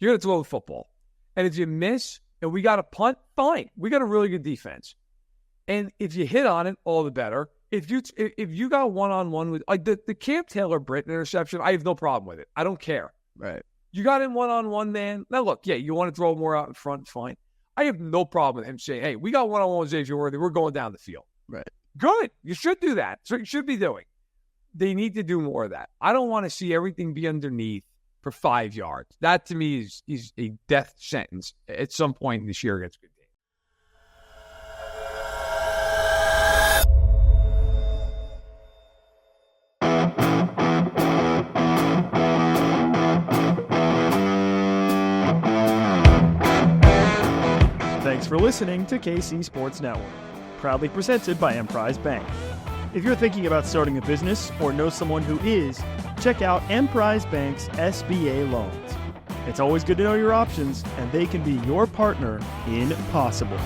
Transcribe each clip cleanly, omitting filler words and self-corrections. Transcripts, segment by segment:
You're going to throw the football. And if you miss and we got a punt, fine. We got a really good defense. And if you hit on it, all the better. If you got one-on-one with like the Cam Taylor-Britt interception, I have no problem with it. I don't care. Right. You got him one-on-one, man. Now, look, yeah, you want to throw more out in front, fine. I have no problem with him saying, hey, we got one-on-one with Xavier Worthy. We're going down the field. Right. Good. You should do that. That's what you should be doing. They need to do more of that. I don't want to see everything be underneath for 5 yards. That, to me, is a death sentence at some point this year against a good team. Thanks for listening to KC Sports Network, proudly presented by Emprise Bank. If you're thinking about starting a business or know someone who is, check out Emprise Bank's SBA loans. It's always good to know your options, and they can be your partner in possible.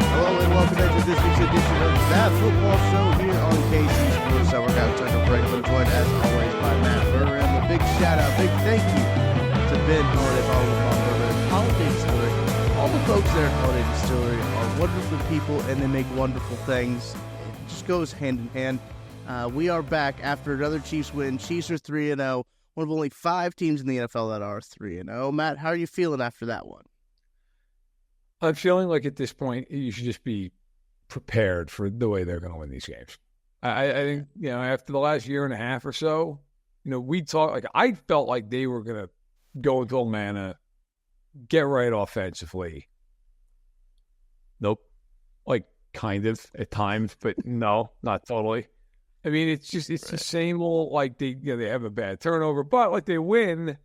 Hello and welcome back to this week's edition of That Football Show here on KC Sports Network. I'm Tucker Franklin, joined as always by Matt Verderame. A big shout out, big thank you to Ben Hardy, all of our Holiday Distillery. All the folks there at Holiday Distillery are wonderful people and they make wonderful things. It just goes hand in hand. We are back after another Chiefs win. Chiefs are 3-0. One of only 5 teams in the NFL that are 3-0. Matt, how are you feeling after that one? I'm feeling like at this point you should just be prepared for the way they're going to win these games. I think, after the last year and a half or so, we talked, like I felt like they were going to go into Atlanta, get right offensively. Nope. Like kind of at times, but no, not totally. I mean, it's the same old, like they have a bad turnover, but like they win.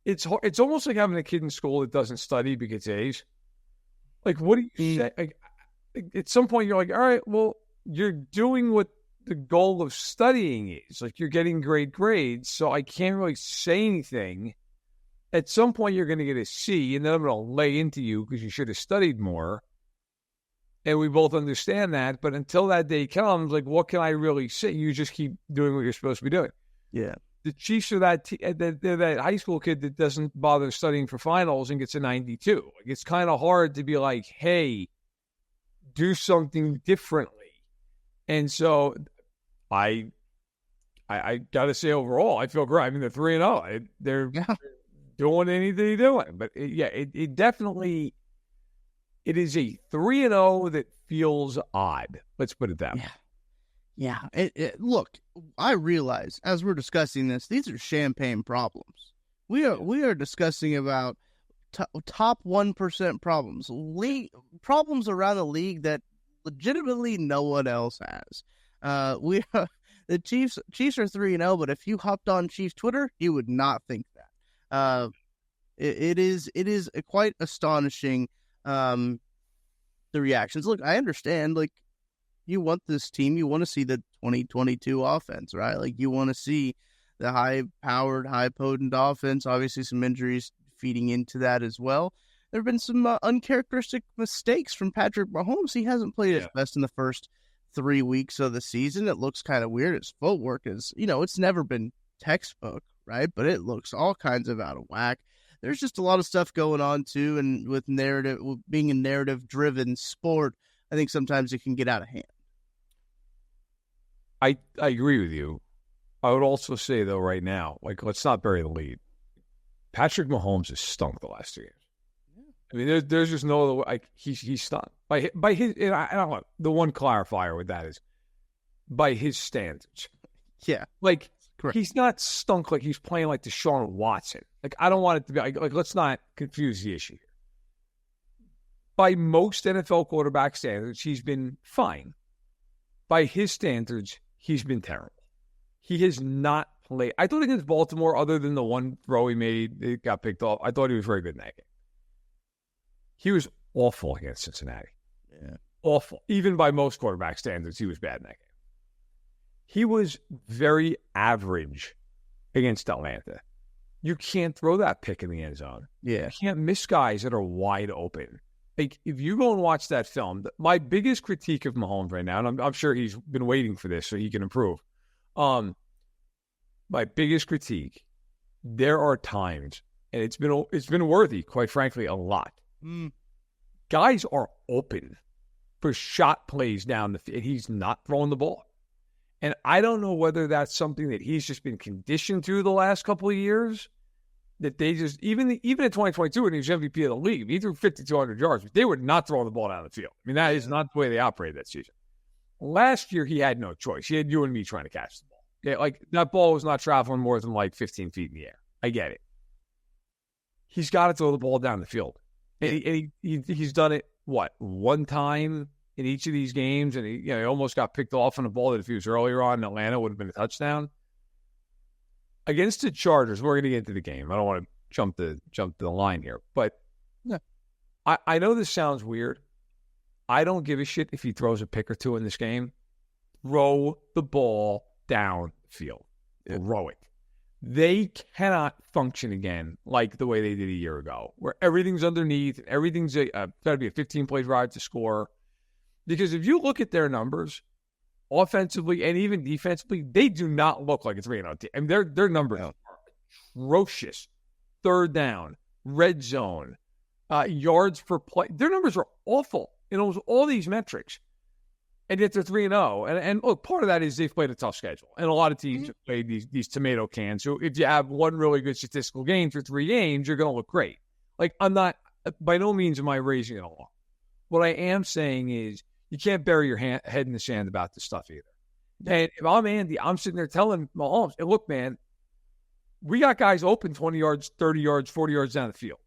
It's hard. It's almost like having a kid in school that doesn't study but gets A's. Like, what do you say? Like, at some point, you're like, all right, well, you're doing what the goal of studying is. Like, you're getting great grades, so I can't really say anything. At some point, you're going to get a C, and then I'm going to lay into you because you should have studied more. And we both understand that. But until that day comes, like, what can I really say? You just keep doing what you're supposed to be doing. Yeah. The Chiefs are they're that high school kid that doesn't bother studying for finals and gets a 92. Like, it's kind of hard to be like, hey, do something differently. And so I got to say overall, I feel great. I mean, they're 3-0. They're doing anything they're doing. But, it definitely – it is a 3-0 that feels odd. Let's put it that way. Yeah. Look, I realize as we're discussing this, these are champagne problems. We are discussing about top 1% problems, problems around the league that legitimately no one else has. The Chiefs are 3-0, but if you hopped on Chiefs Twitter, you would not think that. It is quite astonishing. The reactions. Look, I understand. Like, you want this team, you want to see the 2022 offense, right? Like, you want to see the high-powered, high-potent offense. Obviously, some injuries feeding into that as well. There have been some uncharacteristic mistakes from Patrick Mahomes. He hasn't played his best in the first 3 weeks of the season. It looks kind of weird. His footwork is, it's never been textbook, right? But it looks all kinds of out of whack. There's just a lot of stuff going on, too, and with being a narrative-driven sport, I think sometimes it can get out of hand. I agree with you. I would also say, though, right now, like, let's not bury the lead. Patrick Mahomes has stunk the last 2 years. I mean, there's just no other way. Like, he's stunk. By his, and I don't know, the one clarifier with that is by his standards. Yeah. Like, correct. He's not stunk like he's playing like Deshaun Watson. Like, I don't want it to be, like let's not confuse the issue here. By most NFL quarterback standards, he's been fine. By his standards, he's been terrible. He has not played. I thought against Baltimore, other than the one throw he made, it got picked off. I thought he was very good in that game. He was awful against Cincinnati. Yeah. Awful. Even by most quarterback standards, he was bad in that game. He was very average against Atlanta. You can't throw that pick in the end zone. Yeah. You can't miss guys that are wide open. Like, if you go and watch that film, my biggest critique of Mahomes right now, and I'm sure he's been waiting for this so he can improve. My biggest critique there are times, and it's been worthy, quite frankly, a lot. Guys are open for shot plays down the field. He's not throwing the ball. And I don't know whether that's something that he's just been conditioned to the last couple of years, that they just, even in 2022 when he was MVP of the league, he threw 5,200 yards, but they would not throw the ball down the field. I mean, that is not the way they operated that season. Last year, he had no choice. He had you and me trying to catch the ball. Yeah, like, that ball was not traveling more than like 15 feet in the air. I get it. He's got to throw the ball down the field. And he's done it, one time in each of these games, and he almost got picked off on a ball that if he was earlier on in Atlanta would have been a touchdown. Against the Chargers, we're going to get into the game. I don't want to jump the line here, but yeah. I know this sounds weird. I don't give a shit if he throws a pick or two in this game. Throw the ball down the field. Throw it. They cannot function again like the way they did a year ago, where everything's underneath, everything's got to be a 15-play drive to score. Because if you look at their numbers, offensively and even defensively, they do not look like a 3-0 team. I mean, their numbers are atrocious. Third down, red zone, yards per play. Their numbers are awful in almost all these metrics. And yet they're 3-0. And look, part of that is they've played a tough schedule. And a lot of teams have played these tomato cans. So if you have one really good statistical game through 3 games, you're going to look great. Like, I'm not, by no means am I raising it along. What I am saying is you can't bury your head in the sand about this stuff either. And if I'm Andy, I'm sitting there telling Mahomes, hey, look, man, we got guys open 20 yards, 30 yards, 40 yards down the field.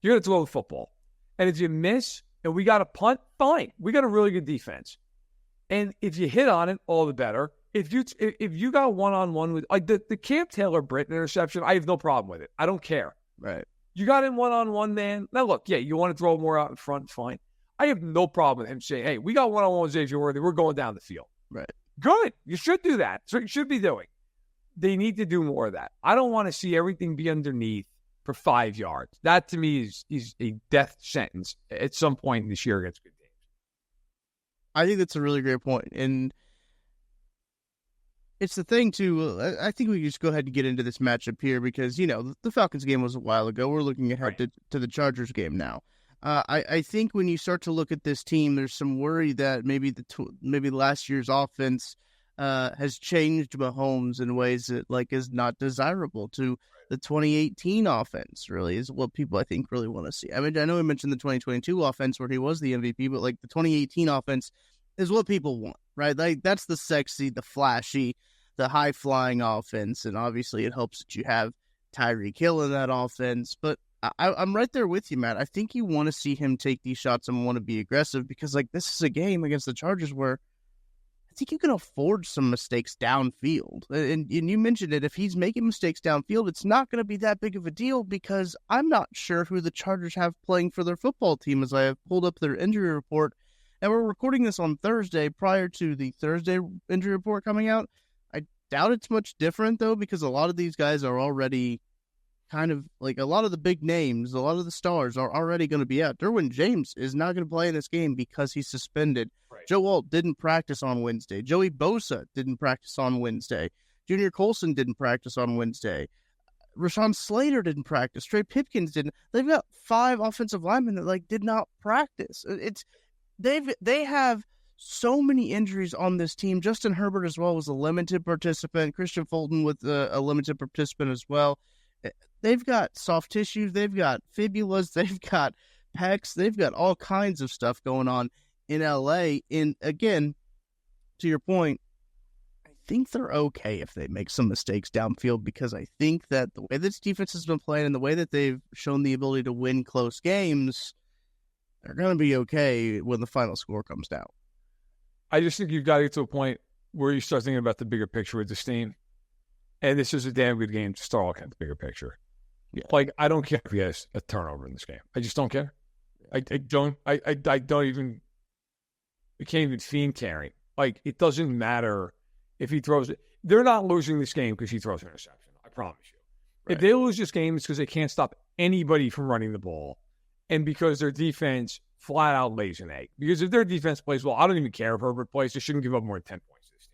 You're going to throw the football. And if you miss and we got a punt, fine. We got a really good defense. And if you hit on it, all the better. If you got one-on-one with, like, the Cam Taylor-Britt interception, I have no problem with it. I don't care. Right. You got him one-on-one, man. Now, look, yeah, you want to throw more out in front, fine. I have no problem with him saying, hey, we got one-on-one with Xavier Worthy. We're going down the field. Right. Good. You should do that. So you should be doing. They need to do more of that. I don't want to see everything be underneath for 5 yards. That, to me, is a death sentence at some point this year against good teams. I think that's a really great point. And it's the thing, too, I think we can just go ahead and get into this matchup here because, the Falcons game was a while ago. We're looking ahead to the Chargers game now. I think when you start to look at this team, there's some worry that maybe last year's offense has changed Mahomes in ways that is not desirable to the 2018 offense. Really is what people I think really want to see. I mean, I know we mentioned the 2022 offense where he was the MVP, but the 2018 offense is what people want, right? That's the sexy, the flashy, the high flying offense, and obviously it helps that you have Tyreek Hill in that offense, but I'm right there with you, Matt. I think you want to see him take these shots and want to be aggressive because, this is a game against the Chargers where I think you can afford some mistakes downfield. And you mentioned it. If he's making mistakes downfield, it's not going to be that big of a deal because I'm not sure who the Chargers have playing for their football team as I have pulled up their injury report. And we're recording this on Thursday prior to the Thursday injury report coming out. I doubt it's much different, though, because a lot of these guys are already kind of a lot of the big names, a lot of the stars are already going to be out. Derwin James is not going to play in this game because he's suspended. Right. Joe Alt didn't practice on Wednesday. Joey Bosa didn't practice on Wednesday. Junior Colson didn't practice on Wednesday. Rashawn Slater didn't practice. Trey Pipkins didn't. They've got 5 offensive linemen that did not practice. They have so many injuries on this team. Justin Herbert as well was a limited participant. Christian Fulton with a limited participant as well. They've got soft tissues, they've got fibulas, they've got pecs, they've got all kinds of stuff going on in LA. And again, to your point, I think they're okay if they make some mistakes downfield because I think that the way this defense has been playing and the way that they've shown the ability to win close games, they're going to be okay when the final score comes down. I just think you've got to get to a point where you start thinking about the bigger picture with this team. And this is a damn good game to start looking at the bigger picture. Yeah. I don't care if he has a turnover in this game. I just don't care. I don't even, we can't even fiend carry. It doesn't matter if he throws it. They're not losing this game because he throws an interception. I promise you. Right. If they lose this game, it's because they can't stop anybody from running the ball and because their defense flat out lays an egg. Because if their defense plays well, I don't even care if Herbert plays. They shouldn't give up more than 10 points to this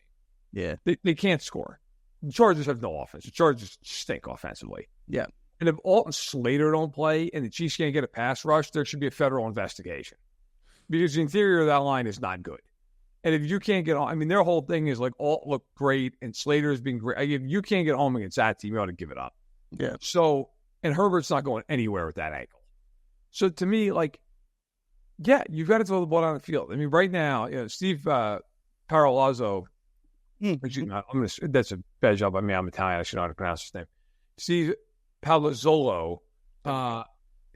team. Yeah. They can't score. The Chargers have no offense. The Chargers stink offensively. Yeah. And if Alt and Slater don't play and the Chiefs can't get a pass rush, there should be a federal investigation. Because the interior of that line is not good. And if you can't get on, I mean, their whole thing is like Alt looked great and Slater's been great. If you can't get home against that team, you ought to give it up. Yeah. So, and Herbert's not going anywhere with that ankle. So to me, like, yeah, you've got to throw the ball down the field. I mean, right now, Steve Parolazzo, that's a bad job by me. I'm Italian. I should know how to pronounce his name. Steve Palazzolo, thank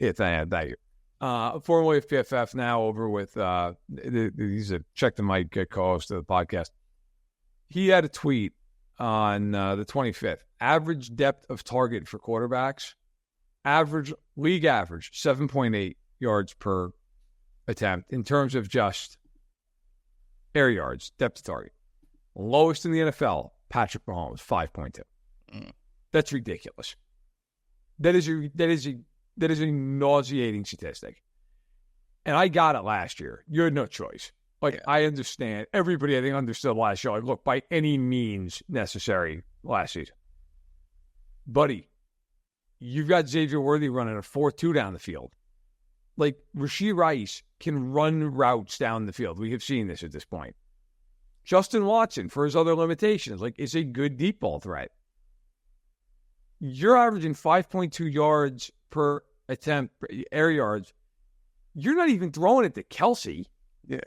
you. Formerly of PFF, now over with, he's a Check the Mic co-host of the podcast. He had a tweet on the 25th. Average depth of target for quarterbacks, league average, 7.8 yards per attempt in terms of just air yards, depth of target. Lowest in the NFL, Patrick Mahomes, 5.2. That's ridiculous. That is a nauseating statistic. And I got it last year. You had no choice. I understand. Everybody, I think, understood last year. Look, by any means necessary last season. Buddy, you've got Xavier Worthy running a 4-2 down the field. Rashee Rice can run routes down the field. We have seen this at this point. Justin Watson, for his other limitations, is a good deep ball threat. You're averaging 5.2 yards per attempt, air yards. You're not even throwing it to Kelsey,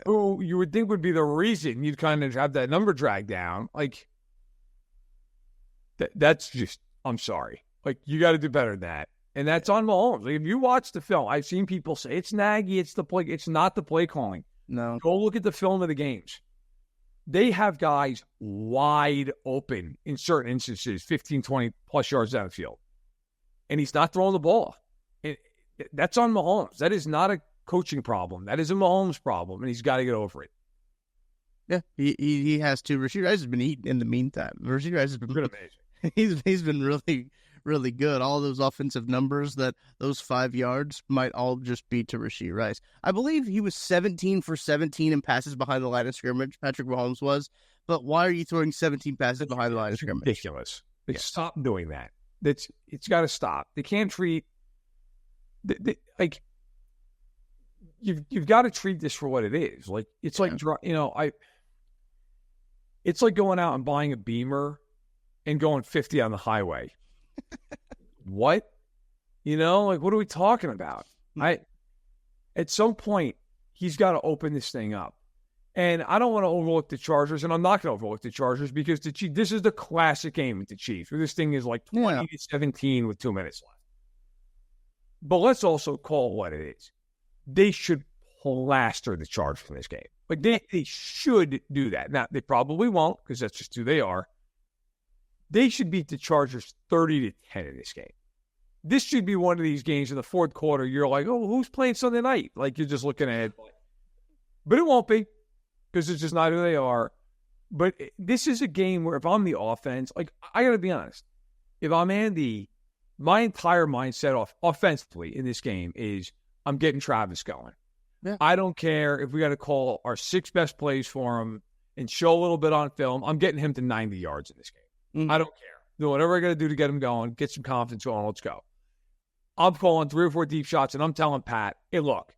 who you would think would be the reason you'd kind of have that number drag down. That's just, I'm sorry. You got to do better than that. And that's on Mahomes. If you watch the film, I've seen people say, it's Nagy, it's the play. It's not the play calling. No. Go look at the film of the games. They have guys wide open in certain instances, 15, 20 plus yards down the field. And he's not throwing the ball. That's on Mahomes. That is not a coaching problem. That is a Mahomes problem, and he's got to get over it. Yeah, he has to. Rashee Rice has been eating in the meantime. Rashee Rice has been amazing. He's been really, really good. All those offensive numbers, those 5 yards might all just be to Rashee Rice. I believe he was 17 for 17 in passes behind the line of scrimmage. Patrick Mahomes was. But why are you throwing 17 passes behind the line of scrimmage? Ridiculous. Stop doing that. It's got to stop. They can't treat you've got to treat this for what it is. It's like going out and buying a Beamer and going 50 on the highway. What? What are we talking about? At some point, he's got to open this thing up. And I don't want to overlook the Chargers, and I'm not going to overlook the Chargers because this is the classic game with the Chiefs, where this thing is 20-17 with 2 minutes left. But let's also call it what it is. They should plaster the Chargers in this game. They should do that. Now, they probably won't because that's just who they are. They should beat the Chargers 30-10 in this game. This should be one of these games in the fourth quarter. You're like, oh, who's playing Sunday night? You're just looking ahead. But it won't be because it's just not who they are. But this is a game where if I'm the offense, I got to be honest. If I'm Andy, my entire mindset offensively in this game is I'm getting Travis going. Yeah. I don't care if we got to call our 6 best plays for him and show a little bit on film. I'm getting him to 90 yards in this game. I don't care. Do whatever I got to do to get him going, get some confidence going. Let's go. I'm calling 3 or 4 deep shots, and I'm telling Pat, hey, look,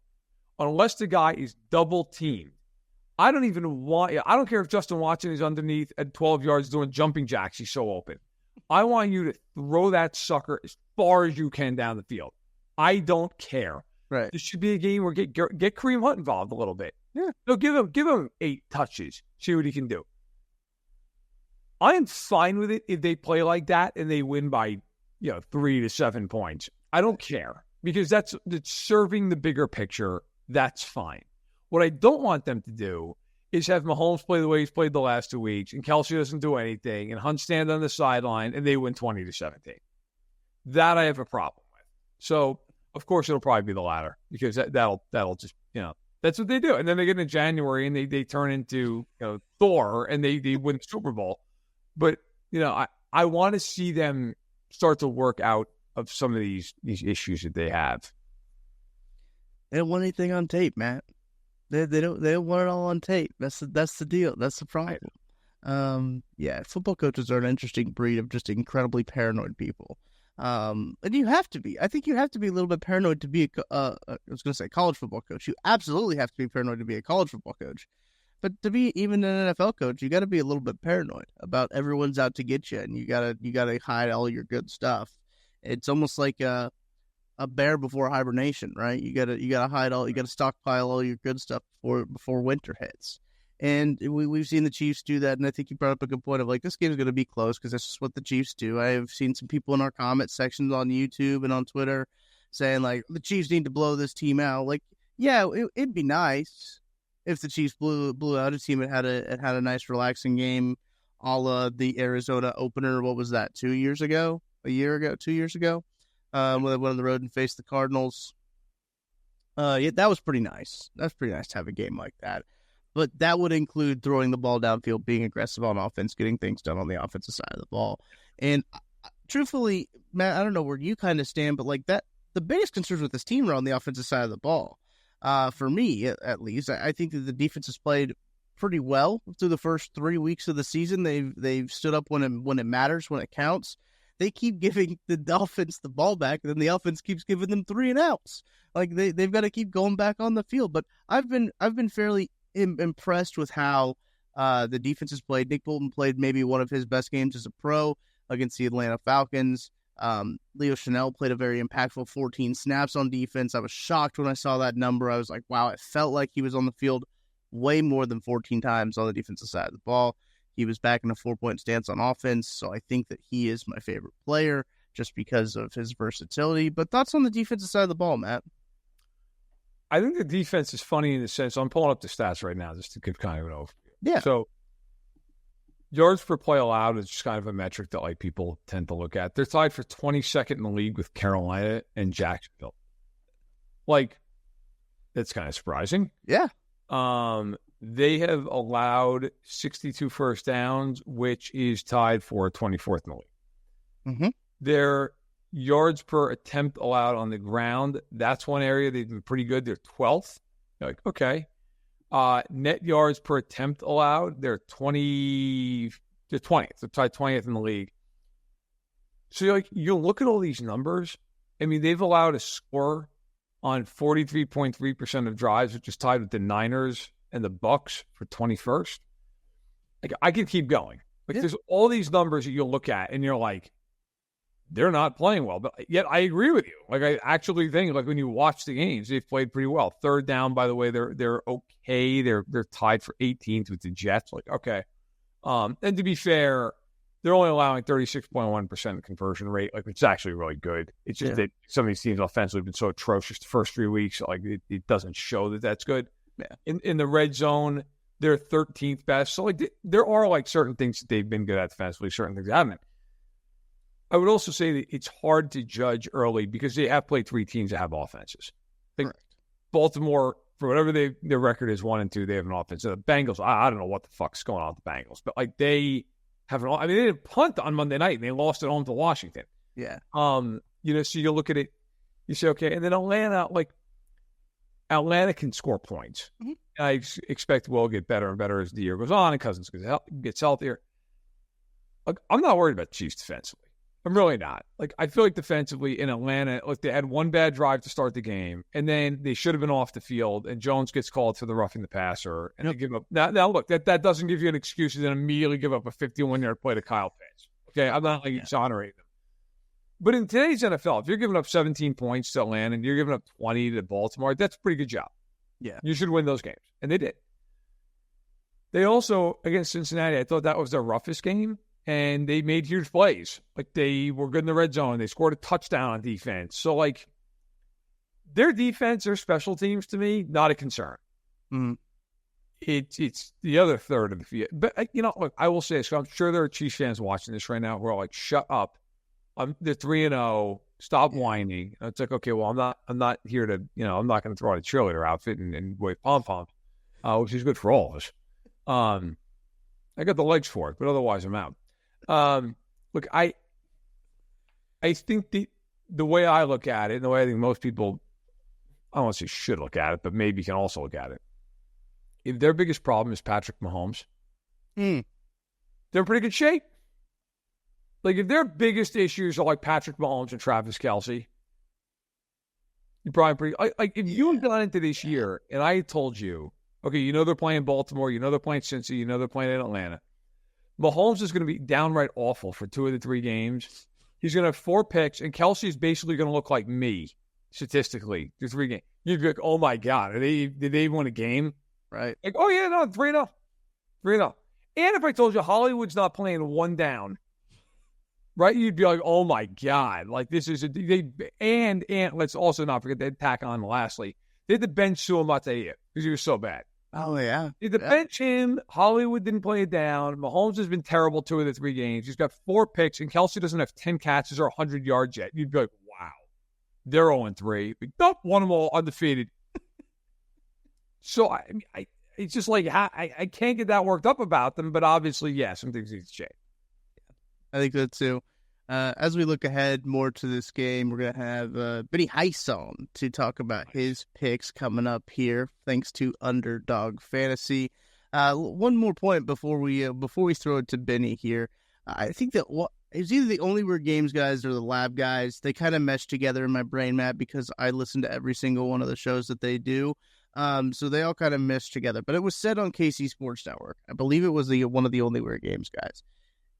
unless the guy is double teamed, I don't care if Justin Watson is underneath at 12 yards doing jumping jacks. He's so open. I want you to throw that sucker as far as you can down the field. I don't care. Right. This should be a game where get Kareem Hunt involved a little bit. Yeah. No, give him 8 touches. See what he can do. I am fine with it if they play like that and they win by 3 to 7 points. I don't care because that's serving the bigger picture. That's fine. What I don't want them to do is have Mahomes play the way he's played the last 2 weeks and Kelsey doesn't do anything and Hunt stand on the sideline and they win 20-17. That I have a problem with. So, of course, it'll probably be the latter because that'll just, that's what they do. And then they get into January and they turn into Thor and they win the Super Bowl. But, I want to see them start to work out of some of these issues that they have. They don't want anything on tape, Matt. They don't want it all on tape. That's the deal. That's the problem. Yeah, football coaches are an interesting breed of just incredibly paranoid people. And you have to be. I think you have to be a little bit paranoid to be I was going to say college football coach. You absolutely have to be paranoid to be a college football coach. But to be even an NFL coach, you got to be a little bit paranoid about everyone's out to get you, and you gotta hide all your good stuff. It's almost like a bear before hibernation, right? You gotta stockpile all your good stuff before winter hits. And we've seen the Chiefs do that, and I think you brought up a good point of like this game's going to be close because that's just what the Chiefs do. I have seen some people in our comment sections on YouTube and on Twitter saying like the Chiefs need to blow this team out. Like, yeah, it'd be nice if the Chiefs blew out a team that had a nice relaxing game, a la the Arizona opener. What was that? 2 years ago? 2 years ago? When they went on the road and faced the Cardinals. Yeah, that was pretty nice. That's pretty nice to have a game like that. But that would include throwing the ball downfield, being aggressive on offense, getting things done on the offensive side of the ball. And truthfully, Matt, I don't know where you kind of stand, but like that, the biggest concerns with this team are on the offensive side of the ball. For me, at least, I think that the defense has played pretty well through the first 3 weeks of the season. They've stood up when it matters, when it counts. They keep giving the offense the ball back, and then the offense keeps giving them 3 and outs. Like they've got to keep going back on the field. But I've been fairly impressed with how the defense has played. Nick Bolton played maybe one of his best games as a pro against the Atlanta Falcons. Leo Chanel played a very impactful 14 snaps on defense. I was shocked when I saw that number. I was like, wow, it felt like he was on the field way more than 14 times on the defensive side of the ball. He was back in a 4-point stance on offense, so I think that he is my favorite player just because of his versatility. But thoughts on the defensive side of the ball, Matt? I think the defense is funny in the sense, I'm pulling up the stats right now just to give kind of an overview. Yeah. So yards per play allowed is just kind of a metric that like people tend to look at. They're tied for 22nd in the league with Carolina and Jacksonville. Like, that's kind of surprising. Yeah. They have allowed 62 first downs, which is tied for 24th in the league. Mm-hmm. Their yards per attempt allowed on the ground, that's one area they've been pretty good. They're 12th. You're like, okay. Net yards per attempt allowed, they're 20th. They're tied 20th in the league. So you look at all these numbers. I mean, they've allowed a score on 43.3% of drives, which is tied with the Niners and the Bucks for 21st. Like, I could keep going. Like, There's all these numbers that you'll look at, and you're like, they're not playing well. But yet I agree with you. Like, I actually think, like, when you watch the games, they've played pretty well. Third down, by the way, they're okay. They're tied for 18th with the Jets. Like, okay. And to be fair, they're only allowing 36.1% conversion rate, like, which is actually really good. It's just that some of these teams offensively have been so atrocious the first 3 weeks. Like, it doesn't show that that's good. Yeah. In the red zone, they're 13th best. So, like, there are, like, certain things that they've been good at defensively, certain things they haven't. I would also say that it's hard to judge early because they have played 3 teams that have offenses. Like, Baltimore, for whatever their record is, 1-2, they have an offense. The Bengals, I don't know what the fuck's going on with the Bengals, but like they have they didn't punt on Monday night and they lost at home to Washington. Yeah. So you look at it, you say, okay, and then Atlanta can score points. Mm-hmm. I expect we'll get better and better as the year goes on and Cousins gets healthier. Like, I'm not worried about the Chiefs defensively. I'm really not. Like, I feel like defensively in Atlanta, like, they had one bad drive to start the game, and then they should have been off the field, and Jones gets called for the roughing the passer, and they give up. Now look, that doesn't give you an excuse to then immediately give up a 51-yard play to Kyle Pitts. Okay, I'm not like exonerating them. But in today's NFL, if you're giving up 17 points to Atlanta and you're giving up 20 to Baltimore, that's a pretty good job. Yeah. You should win those games, and they did. They also, against Cincinnati, I thought that was their roughest game. And they made huge plays. Like, they were good in the red zone. They scored a touchdown on defense. So, like, their defense, their special teams, to me, not a concern. Mm-hmm. It's the other third of the field. But, look, I will say this. I'm sure there are Chiefs fans watching this right now who are like, shut up. They're 3-0. Stop whining. And it's like, okay, well, I'm not here to, I'm not going to throw out a cheerleader outfit and wave pom-poms, which is good for all of us. I got the legs for it, but otherwise I'm out. Look, I think the way I look at it, and the way I think most people, I don't want to say should look at it, but maybe can also look at it. If their biggest problem is Patrick Mahomes, they're in pretty good shape. Like, if their biggest issues are like Patrick Mahomes and Travis Kelce, you're probably pretty. Like, if you had gone into this year and I had told you, okay, you know they're playing Baltimore, you know they're playing Cincy, you know they're playing in Atlanta. Mahomes is going to be downright awful for 2 of the 3 games. He's going to have 4 picks, and Kelce is basically going to look like me statistically through 3 games. You'd be like, oh my God, did they win a game? Right. Like, oh yeah, no, 3-0. 3-0. And if I told you Hollywood's not playing 1 down, right, you'd be like, oh my God, like this is and let's also not forget they tack on lastly. They had to bench Suamate because he was so bad. Oh, yeah. They had to bench him. Hollywood didn't play it down. Mahomes has been terrible 2 of the 3 games. He's got 4 picks, and Kelce doesn't have 10 catches or 100 yards yet. You'd be like, wow, they're 0-3. But nope, won them all undefeated. So I it's just like I can't get that worked up about them, but obviously, yeah, some things need to change. I think that too. As we look ahead more to this game, we're going to have Benny Heisler on to talk about his picks coming up here, thanks to Underdog Fantasy. One more point before we throw it to Benny here. I think that it's either the Only Weird Games guys or the Lab guys. They kind of mesh together in my brain, Matt, because I listen to every single one of the shows that they do. So they all kind of mesh together. But it was said on KC Sports Network, I believe it was one of the Only Weird Games guys,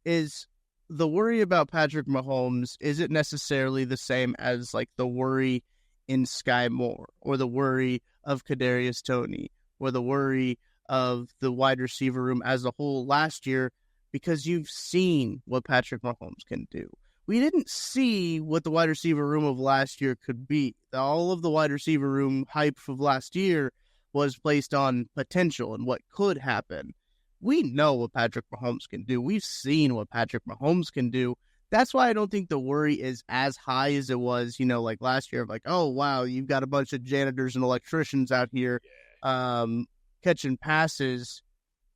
is the worry about Patrick Mahomes isn't necessarily the same as like the worry in Sky Moore or the worry of Kadarius Toney or the worry of the wide receiver room as a whole last year, because you've seen what Patrick Mahomes can do. We didn't see what the wide receiver room of last year could be. All of the wide receiver room hype of last year was placed on potential and what could happen. We know what Patrick Mahomes can do. We've seen what Patrick Mahomes can do. That's why I don't think the worry is as high as it was, like last year of like, oh, wow, you've got a bunch of janitors and electricians out here catching passes.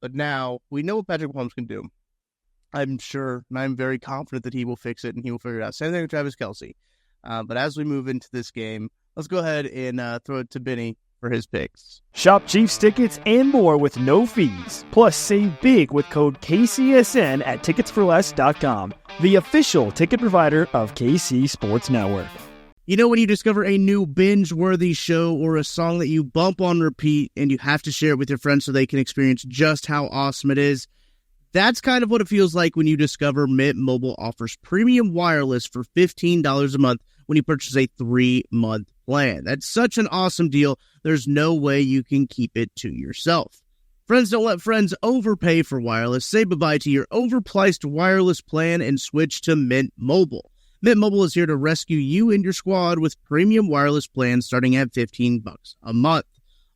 But now we know what Patrick Mahomes can do. I'm sure, and I'm very confident that he will fix it and he will figure it out. Same thing with Travis Kelce. But as we move into this game, let's go ahead and throw it to Benny for his picks. Shop Chiefs tickets and more with no fees. Plus, save big with code KCSN at ticketsforless.com, the official ticket provider of KC Sports Network. You know when you discover a new binge-worthy show or a song that you bump on repeat and you have to share it with your friends so they can experience just how awesome it is? That's kind of what it feels like when you discover Mint Mobile offers premium wireless for $15 a month when you purchase a 3-month plan. That's such an awesome deal. There's no way you can keep it to yourself. Friends don't let friends overpay for wireless. Say bye-bye to your overpriced wireless plan and switch to Mint Mobile. Mint Mobile is here to rescue you and your squad with premium wireless plans starting at $15 a month.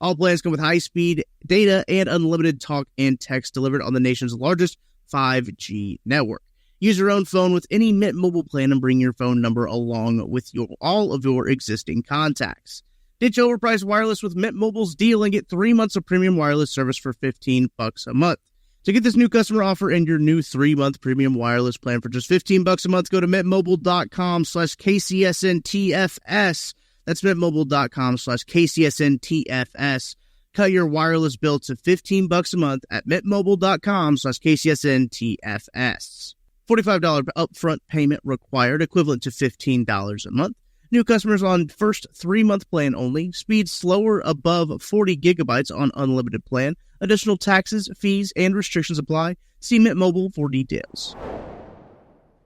All plans come with high-speed data and unlimited talk and text delivered on the nation's largest 5G network. Use your own phone with any Mint Mobile plan and bring your phone number along with all of your existing contacts. Ditch overpriced wireless with Mint Mobile's deal and get 3 months of premium wireless service for $15 a month. To get this new customer offer and your new 3-month premium wireless plan for just $15 a month, go to mintmobile.com/KCSNTFS. That's mintmobile.com/KCSNTFS. Cut your wireless bill to $15 a month at mintmobile.com/KCSNTFS. $45 upfront payment required, equivalent to $15 a month. New customers on first 3-month plan only. Speed slower above 40 gigabytes on unlimited plan. Additional taxes, fees, and restrictions apply. See Mint Mobile for details.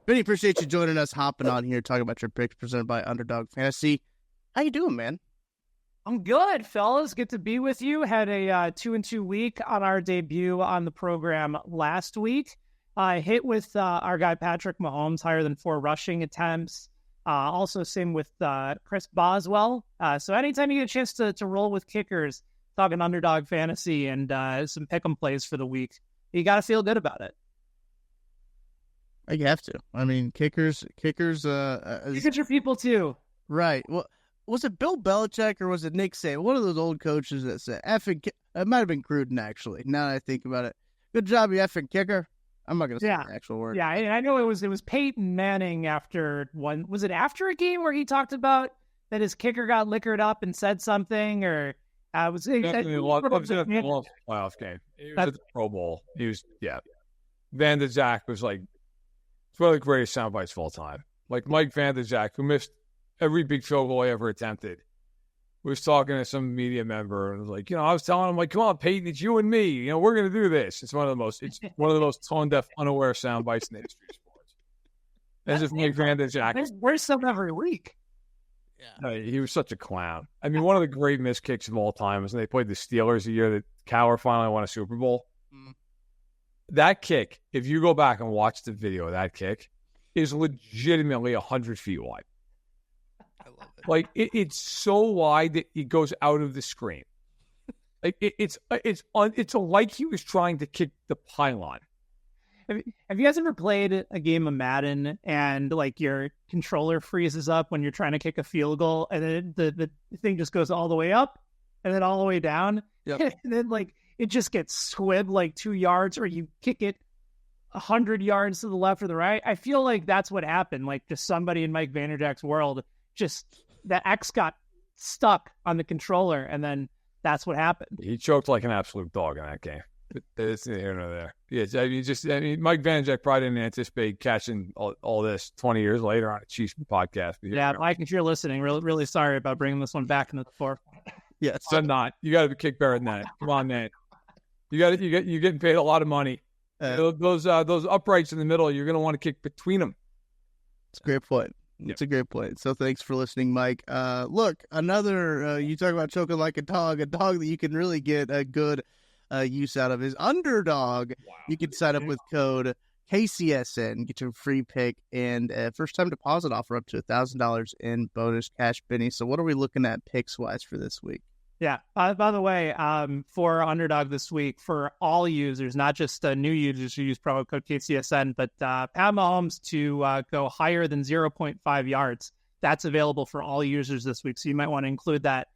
Benny, appreciate you joining us, hopping on here, talking about your picks presented by Underdog Fantasy. How you doing, man? I'm good, fellas. Good to be with you. Had a 2-2 week on our debut on the program last week. I hit with our guy Patrick Mahomes, higher than 4 rushing attempts. Also, same with Chris Boswell. So anytime you get a chance to roll with kickers, talking Underdog Fantasy and some pick'em plays for the week, you got to feel good about it. You have to. I mean, kickers. You get your people too, right? Well, was it Bill Belichick or was it Nick Saban? One of those old coaches that said "effing." It might have been Gruden, actually. Now that I think about it, good job, you effing kicker. I'm not going to say the actual word. Yeah, I know it was Peyton Manning after one. Was it after a game where he talked about that his kicker got liquored up and said something, or was it definitely lost the playoff game. He was at the Pro Bowl. He was Van der Zak was like, it's one of the greatest sound bites of all time. Like Mike Van der Zak, who missed every big field goal he ever attempted, was talking to some media member and was like, I was telling him, like, come on, Peyton, it's you and me. We're going to do this. It's one of the most tone-deaf, unaware sound bites in the history of sports. As if Mike Van der Zak. Where's some every week? Yeah. He was such a clown. I mean, one of the great missed kicks of all time was when they played the Steelers the year that Cowher finally won a Super Bowl. Mm. That kick, if you go back and watch the video of that kick, is legitimately 100 feet wide. I love it. Like, it's so wide that it goes out of the screen. Like, it's like he was trying to kick the pylon. Have you guys ever played a game of Madden and like your controller freezes up when you're trying to kick a field goal and then the thing just goes all the way up and then all the way down? Yep. And then like it just gets squibbed like 2 yards, or you kick it 100 yards to the left or the right. I feel like that's what happened. Like just somebody in Mike Van der Zak's world, just that X got stuck on the controller, and then that's what happened. He choked like an absolute dog in that game. It's neither here nor there. Yeah, Mike Van der Zak probably didn't anticipate catching all this 20 years later on a Chiefs podcast. Yeah, Mike, if you're listening, really sorry about bringing this one back into the forefront. Yes, so not. You got to be kicked better than that. Come on, man. You're getting paid a lot of money. Those uprights in the middle, you're going to want to kick between them. It's a great point. It's a great point. So thanks for listening, Mike. Look, another, you talk about choking like a dog that you can really get a good use out of is Underdog. Wow. You can sign up with code KCSN, get your free pick, and first-time deposit offer up to $1,000 in bonus cash, Benny. So what are we looking at picks-wise for this week? Yeah. By the way, for Underdog this week, for all users, not just new users who use promo code KCSN, but Pat Mahomes to go higher than 0.5 yards. That's available for all users this week. So you might want to include that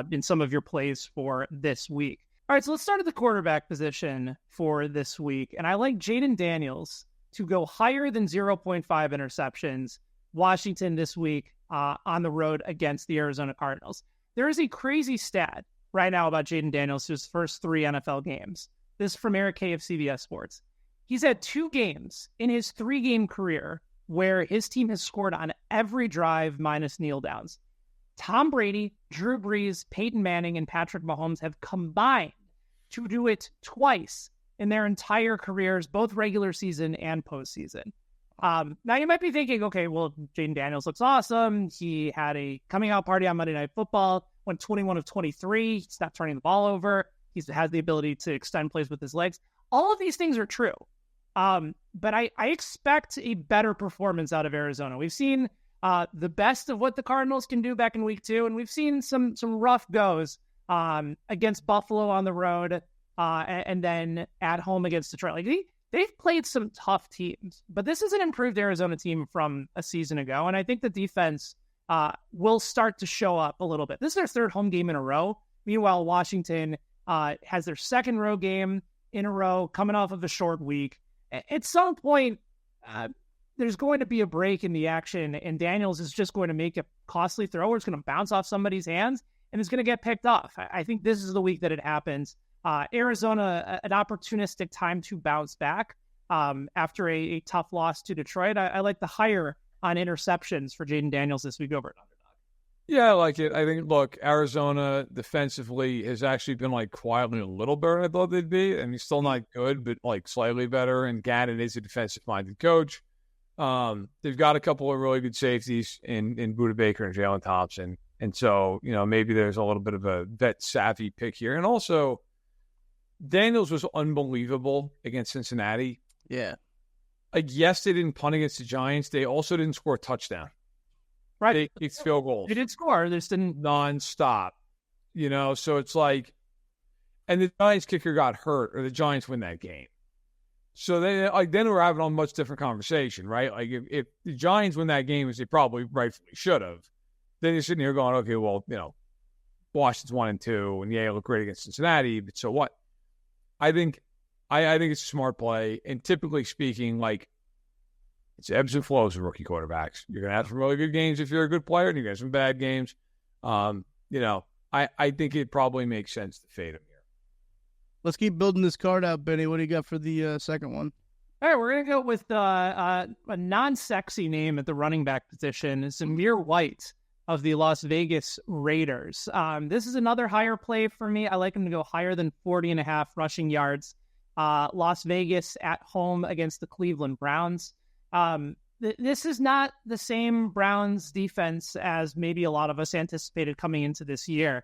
in some of your plays for this week. All right, so let's start at the quarterback position for this week. And I like Jaden Daniels to go higher than 0.5 interceptions. Washington this week on the road against the Arizona Cardinals. There is a crazy stat right now about Jaden Daniels, his first 3 NFL games. This is from Eric K of CBS Sports. He's had 2 games in his 3-game career where his team has scored on every drive minus kneel downs. Tom Brady, Drew Brees, Peyton Manning, and Patrick Mahomes have combined to do it twice in their entire careers, both regular season and postseason. Now you might be thinking, okay, well, Jaden Daniels looks awesome. He had a coming out party on Monday Night Football, went 21 of 23. He's not turning the ball over. He has the ability to extend plays with his legs. All of these things are true. But I expect a better performance out of Arizona. We've seen the best of what the Cardinals can do back in week 2, and we've seen some rough goes against Buffalo on the road and then at home against Detroit. Like they've played some tough teams, but this is an improved Arizona team from a season ago, and I think the defense will start to show up a little bit. This is their 3rd home game in a row. Meanwhile, Washington has their 2nd road game in a row, coming off of a short week. At some point, there's going to be a break in the action, and Daniels is just going to make a costly throw, or it's going to bounce off somebody's hands, and it's going to get picked off. I think this is the week that it happens. Arizona, an opportunistic time to bounce back after a tough loss to Detroit. I like the higher on interceptions for Jaden Daniels this week over at Underdog. Yeah, I like it. I think, look, Arizona defensively has actually been like quietly a little better than I thought they'd be. I mean, still not good, but like slightly better. And Gannon is a defensive-minded coach. They've got a couple of really good safeties in Budda Baker and Jalen Thompson. And so, maybe there's a little bit of a vet-savvy pick here. And also, Daniels was unbelievable against Cincinnati. Yeah. Like, yes, they didn't punt against the Giants. They also didn't score a touchdown. Right. They field goals. They did score. They just didn't. Nonstop. So it's like, and the Giants kicker got hurt, or the Giants win that game. So then we're having a much different conversation, right? Like, if the Giants win that game, as they probably rightfully should have, then you're sitting here going, okay, well, Washington's 1-2, and yeah, look great against Cincinnati, but so what? I think it's a smart play, and typically speaking, like, it's ebbs and flows with rookie quarterbacks. You're gonna have some really good games if you're a good player, and you're gonna have some bad games. I think it probably makes sense to fade him here. Let's keep building this card out, Benny. What do you got for the second one? All right, we're going to go with a non-sexy name at the running back position, Zamir White of the Las Vegas Raiders. This is another higher play for me. I like him to go higher than 40.5 rushing yards. Las Vegas at home against the Cleveland Browns. This is not the same Browns defense as maybe a lot of us anticipated coming into this year.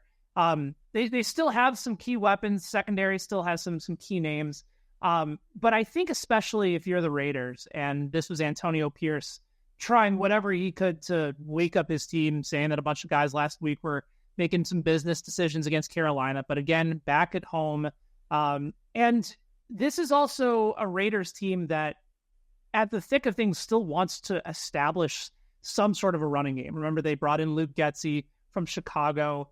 They still have some key weapons. Secondary still has some key names. But I think especially if you're the Raiders, and this was Antonio Pierce trying whatever he could to wake up his team, saying that a bunch of guys last week were making some business decisions against Carolina, but again, back at home. And this is also a Raiders team that at the thick of things still wants to establish some sort of a running game. Remember, they brought in Luke Getsy from Chicago.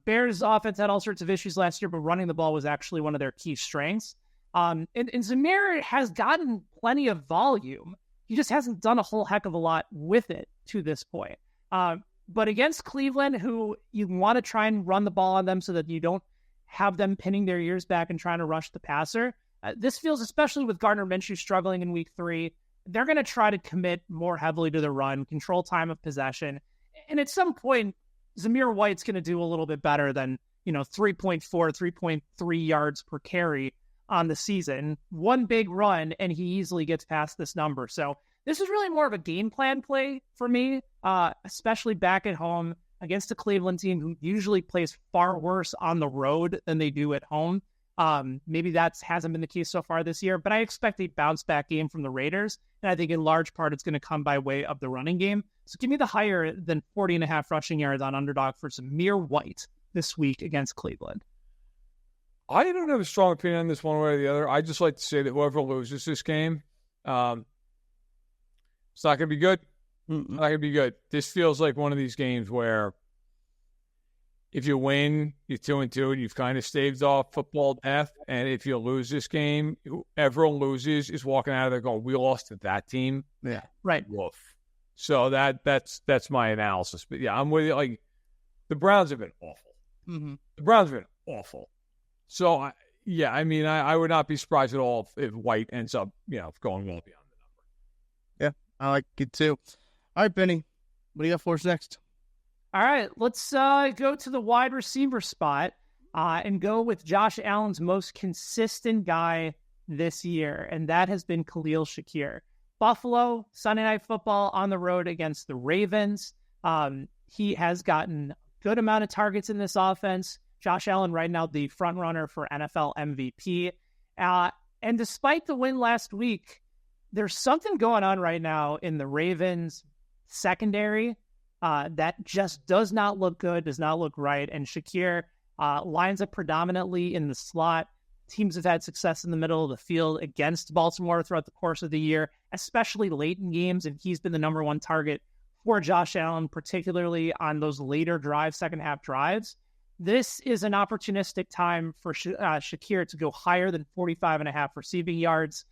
Bears offense had all sorts of issues last year, but running the ball was actually one of their key strengths. And Zamir has gotten plenty of volume. He just hasn't done a whole heck of a lot with it to this point. But against Cleveland, who you want to try and run the ball on them so that you don't have them pinning their ears back and trying to rush the passer, this feels, especially with Gardner Minshew struggling in week 3, they're going to try to commit more heavily to the run, control time of possession. And at some point, Zamir White's going to do a little bit better than, 3.4, 3.3 yards per carry on the season. One big run, and he easily gets past this number. So this is really more of a game plan play for me, especially back at home against a Cleveland team who usually plays far worse on the road than they do at home. Maybe that hasn't been the case so far this year, but I expect a bounce back game from the Raiders. And I think in large part, it's going to come by way of the running game. So give me the higher than 40.5 rushing yards on Underdog for Zamir White this week against Cleveland. I don't have a strong opinion on this one way or the other. I just like to say that whoever loses this game, it's not going to be good. Not going to be good. This feels like one of these games where if you win, you're 2-2, and you've kind of staved off football death. And if you lose this game, whoever loses is walking out of there going, "We lost to that team." Yeah, right. Woof. So that's my analysis. But yeah, I'm with you. Like, the Browns have been awful. Mm-hmm. The Browns have been awful. So I would not be surprised at all if White ends up, going well beyond the number. Yeah, I like it too. All right, Benny, what do you got for us next? All right, let's go to the wide receiver spot and go with Josh Allen's most consistent guy this year, and that has been Khalil Shakir. Buffalo, Sunday Night Football on the road against the Ravens. He has gotten a good amount of targets in this offense. Josh Allen right now the front runner for NFL MVP. And despite the win last week, there's something going on right now in the Ravens secondary that just does not look good, does not look right. And Shakir lines up predominantly in the slot. Teams have had success in the middle of the field against Baltimore throughout the course of the year, especially late in games. And he's been the number one target for Josh Allen, particularly on those later drives, second half drives. This is an opportunistic time for Shakir to go higher than 45.5 receiving yards,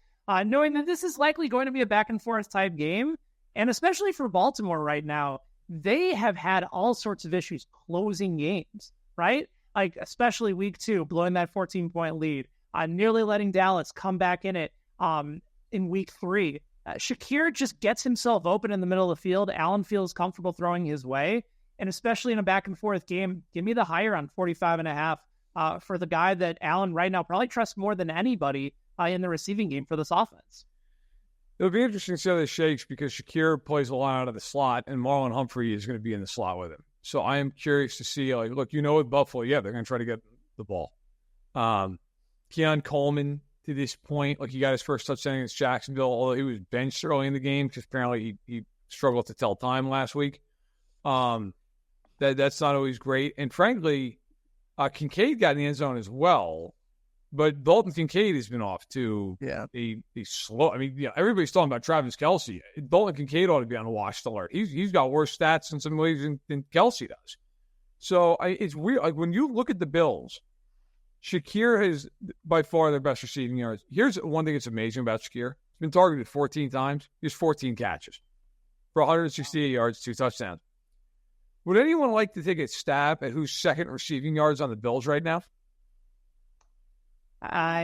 knowing that this is likely going to be a back-and-forth type game. And especially for Baltimore right now, they have had all sorts of issues closing games, right? Like, especially week 2, blowing that 14-point lead, nearly letting Dallas come back in it in week 3. Shakir just gets himself open in the middle of the field. Allen feels comfortable throwing his way. And especially in a back-and-forth game, give me the higher on 45.5 for the guy that Allen right now probably trusts more than anybody in the receiving game for this offense. It'll be interesting to see how this shakes because Shakir plays a lot out of the slot, and Marlon Humphrey is going to be in the slot with him. So I am curious to see, with Buffalo, they're going to try to get the ball. Keon Coleman, to this point, he got his first touchdown against Jacksonville, although he was benched early in the game because apparently he struggled to tell time last week. That's not always great. And frankly, Kincaid got in the end zone as well, but Dalton Kincaid has been off too. Yeah. He's slow. I mean, everybody's talking about Travis Kelce. Dalton Kincaid ought to be on a watch alert. He's got worse stats in some ways than Kelce does. So it's weird. Like, when you look at the Bills, Shakir has by far their best receiving yards. Here's one thing that's amazing about Shakir. He's been targeted 14 times. He has 14 catches for 168 yards, 2 touchdowns. Would anyone like to take a stab at who's second receiving yards on the Bills right now?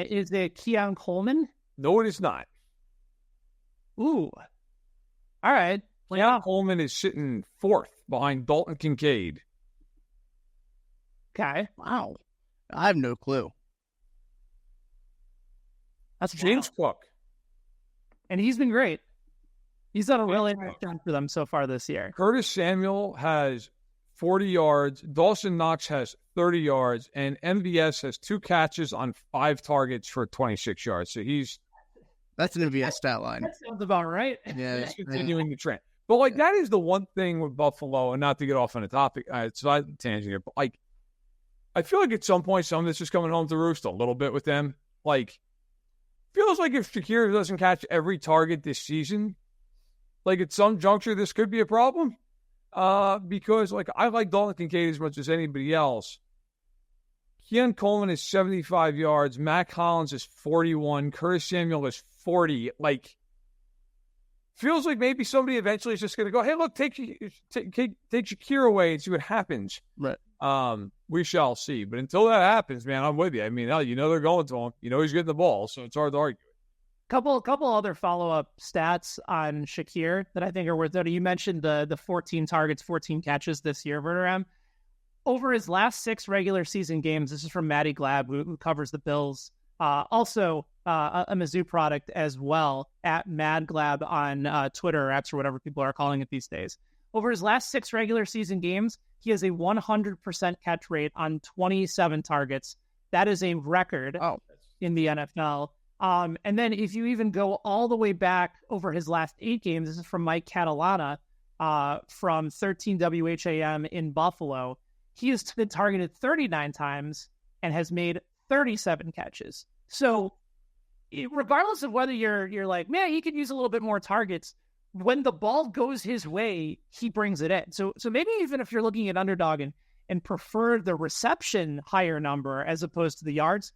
Is it Keon Coleman? No, it is not. Ooh. All right. Yeah. Coleman is sitting fourth behind Dalton Kincaid. Okay. Wow. I have no clue. That's James Cook. And he's been great. He's done a really nice job for them so far this year. Curtis Samuel has 40 yards. Dawson Knox has 30 yards. And MVS has 2 catches on 5 targets for 26 yards. So That's an MVS stat line. That sounds about right. Yeah. he's continuing the trend. But, like, that is the one thing with Buffalo, and not to get off on a topic, it's not a tangent here, but, like, I feel like at some point some of this is coming home to roost a little bit with them. Like, feels like if Shakir doesn't catch every target this season, like at some juncture, this could be a problem. Because, like, I like Dalton Kincaid as much as anybody else. Keon Coleman is 75 yards. Matt Collins is 41. Curtis Samuel is 40. Like, feels like maybe somebody eventually is just going to go, hey, look, take Shakir away and see what happens. Right. We shall see. But until that happens, man, I'm with you. I mean, hell, they're going to him. He's getting the ball, so it's hard to argue. Couple other follow-up stats on Shakir that I think are worth noting. You mentioned the 14 targets, 14 catches this year, Verderame. Over his last 6 regular season games, this is from Matty Glab, who covers the Bills. Also a Mizzou product as well, at Mad Glab on Twitter or X or whatever people are calling it these days. Over his last 6 regular season games, he has a 100% catch rate on 27 targets. That is a record in the NFL. And then if you even go all the way back over his last 8 games, this is from Mike Catalana from 13 WHAM in Buffalo. He has been targeted 39 times and has made 37 catches. So regardless of whether you're like, man, he could use a little bit more targets, when the ball goes his way, he brings it in. So maybe even if you're looking at Underdog and prefer the reception higher number as opposed to the yards,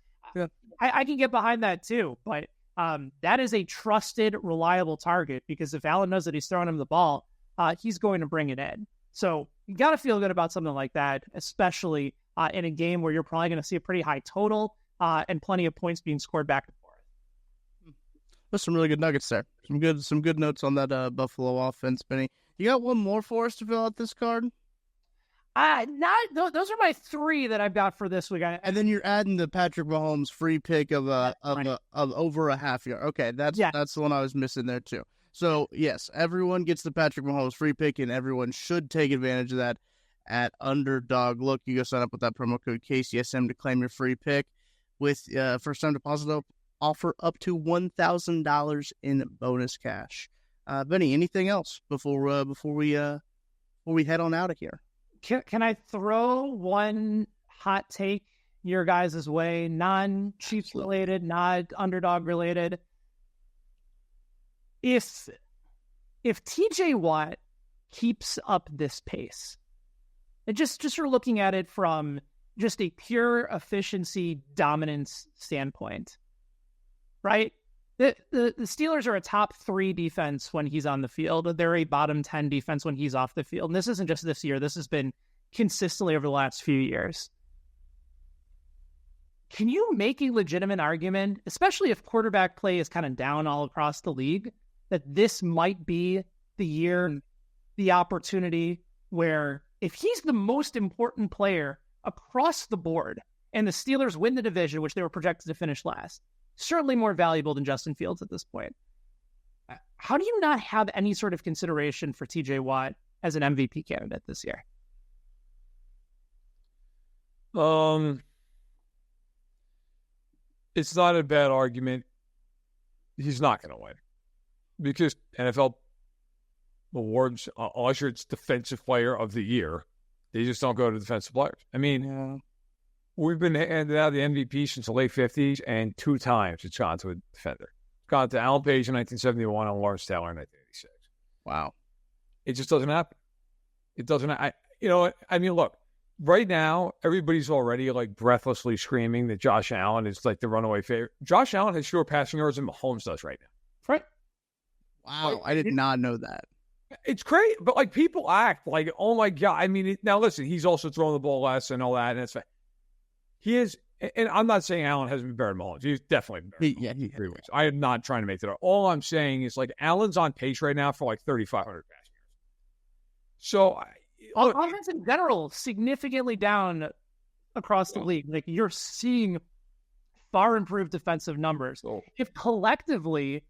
I can get behind that too. But that is a trusted, reliable target because if Allen knows that he's throwing him the ball, he's going to bring it in. So you got to feel good about something like that, especially in a game where you're probably going to see a pretty high total and plenty of points being scored back and forth. There's some really good nuggets there. Some good notes on that Buffalo offense, Benny. You got one more for us to fill out this card? Those are my 3 that I've got for this week. And then you're adding the Patrick Mahomes free pick of over a half yard. Okay, that's the one I was missing there too. So yes, everyone gets the Patrick Mahomes free pick, and everyone should take advantage of that at Underdog. Look, you go sign up with that promo code KCSM to claim your free pick with first time deposit offer up to $1,000 in bonus cash. Benny, anything else before we head on out of here? Can I throw one hot take your guys' way? Non-Chiefs related, not Underdog related. If TJ Watt keeps up this pace, and just sort of looking at it from just a pure efficiency dominance standpoint, right? The Steelers are a top 3 defense when he's on the field. They're a bottom 10 defense when he's off the field. And this isn't just this year. This has been consistently over the last few years. Can you make a legitimate argument, especially if quarterback play is kind of down all across the league, that this might be the year, the opportunity where if he's the most important player across the board and the Steelers win the division, which they were projected to finish last, certainly more valuable than Justin Fields at this point. How do you not have any sort of consideration for TJ Watt as an MVP candidate this year? It's not a bad argument. He's not going to win because NFL awards, unless it's defensive player of the year, they just don't go to defensive players. I mean, we've been handed out the MVP since the late 50s, and 2 times it's gone to a defender. It's gone to Alan Page in 1971 and Lawrence Taylor in 1986. Wow. It just doesn't happen. It doesn't. I mean, look, right now, everybody's already like breathlessly screaming that Josh Allen is like the runaway favorite. Josh Allen has fewer passing yards than Mahomes does right now. Right. Wow. I did not know that. It's great, but like people act like, oh my God. I mean, now listen, he's also throwing the ball less and all that, and it's fine. He has And I'm not saying Allen hasn't been better than Mahomes. He's definitely better. Yeah, 3 weeks. I am not trying to make that up. All I'm saying is, like, Allen's on pace right now for like 3,500 pass yards. So, offense in general, significantly down across the league. Like, you're seeing far improved defensive numbers. If collectively